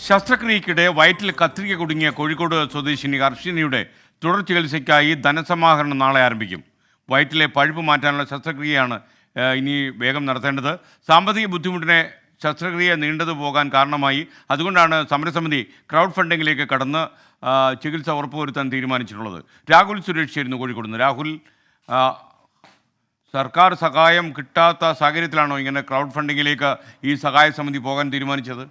ശസ്ത്രക്രിയയ്ക്കിടെ വയറ്റിൽ കത്രിക കുടുങ്ങിയ കോഴിക്കോട് സ്വദേശിനി ഹർഷിനിയുടെ തുടർ ചികിത്സയ്ക്കായി ധനസമാഹരണം നാളെ ആരംഭിക്കും. വയറ്റിലെ പഴുപ്പ് മാറ്റാനുള്ള ശസ്ത്രക്രിയയാണ് ഇനി വേഗം നടത്തേണ്ടത്. സാമ്പത്തിക ബുദ്ധിമുട്ടിനെ ശസ്ത്രക്രിയ നീണ്ടു പോകാൻ കാരണമായി. അതുകൊണ്ടാണ് സമരസമിതി ക്രൗഡ് ഫണ്ടിങ്ങിലേക്ക് കടന്ന് ചികിത്സ ഉറപ്പുവരുത്താൻ തീരുമാനിച്ചിട്ടുള്ളത്. രാഹുൽ സുരേഷ് ചേരുന്നു കോഴിക്കോട് നിന്ന്. രാഹുൽ, സർക്കാർ സഹായം കിട്ടാത്ത സാഹചര്യത്തിലാണോ ഇങ്ങനെ ക്രൗഡ് ഫണ്ടിങ്ങിലേക്ക് ഈ സഹായ സമിതി പോകാൻ തീരുമാനിച്ചത്?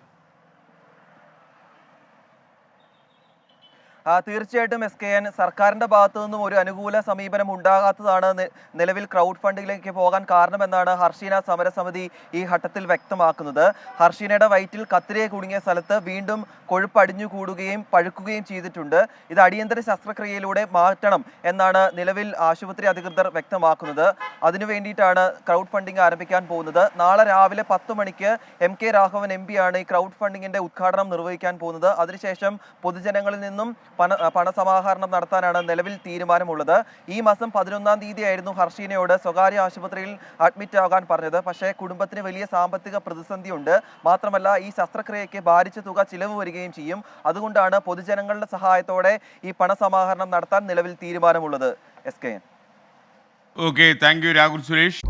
തീർച്ചയായിട്ടും SKN, സർക്കാരിന്റെ ഭാഗത്തു നിന്നും ഒരു അനുകൂല സമീപനം ഉണ്ടാകാത്തതാണ് നിലവിൽ ക്രൗഡ് ഫണ്ടിങ്ങിലേക്ക് പോകാൻ കാരണമെന്നാണ് ഹർഷീന സമരസമിതി ഈ ഘട്ടത്തിൽ വ്യക്തമാക്കുന്നത്. ഹർഷീനയുടെ വയറ്റിൽ കത്രിക കുടുങ്ങിയ സ്ഥലത്ത് വീണ്ടും കൊഴുപ്പ് അടിഞ്ഞു കൂടുകയും പഴുക്കുകയും ചെയ്തിട്ടുണ്ട്. ഇത് അടിയന്തര ശസ്ത്രക്രിയയിലൂടെ മാറ്റണം എന്നാണ് നിലവിൽ ആശുപത്രി അധികൃതർ വ്യക്തമാക്കുന്നത്. അതിനു വേണ്ടിയിട്ടാണ് ക്രൗഡ് ഫണ്ടിങ് ആരംഭിക്കാൻ പോകുന്നത്. നാളെ രാവിലെ 10 മണിക്ക് MK രാഘവൻ MP ആണ് ഈ ക്രൗഡ് ഫണ്ടിങ്ങിന്റെ ഉദ്ഘാടനം നിർവഹിക്കാൻ പോകുന്നത്. അതിനുശേഷം പൊതുജനങ്ങളിൽ നിന്നും പണസമാഹരണം നടത്താനാണ് നിലവിൽ തീരുമാനമുള്ളത്. ഈ മാസം 11-ാം തീയതിയായിരുന്നു ഹർഷീനയോട് സ്വകാര്യ ആശുപത്രിയിൽ അഡ്മിറ്റ് ആകാൻ പറഞ്ഞത്. പക്ഷേ കുടുംബത്തിന് വലിയ സാമ്പത്തിക പ്രതിസന്ധിയുണ്ട്. മാത്രമല്ല ഈ ശസ്ത്രക്രിയയ്ക്ക് ഭാരിച്ച തുക ചിലവ് വരികയും ചെയ്യും. അതുകൊണ്ടാണ് പൊതുജനങ്ങളുടെ സഹായത്തോടെ ഈ പണസമാഹരണം നടത്താൻ നിലവിൽ തീരുമാനമുള്ളത്. SKN. Okay, thank you Rahul Suresh.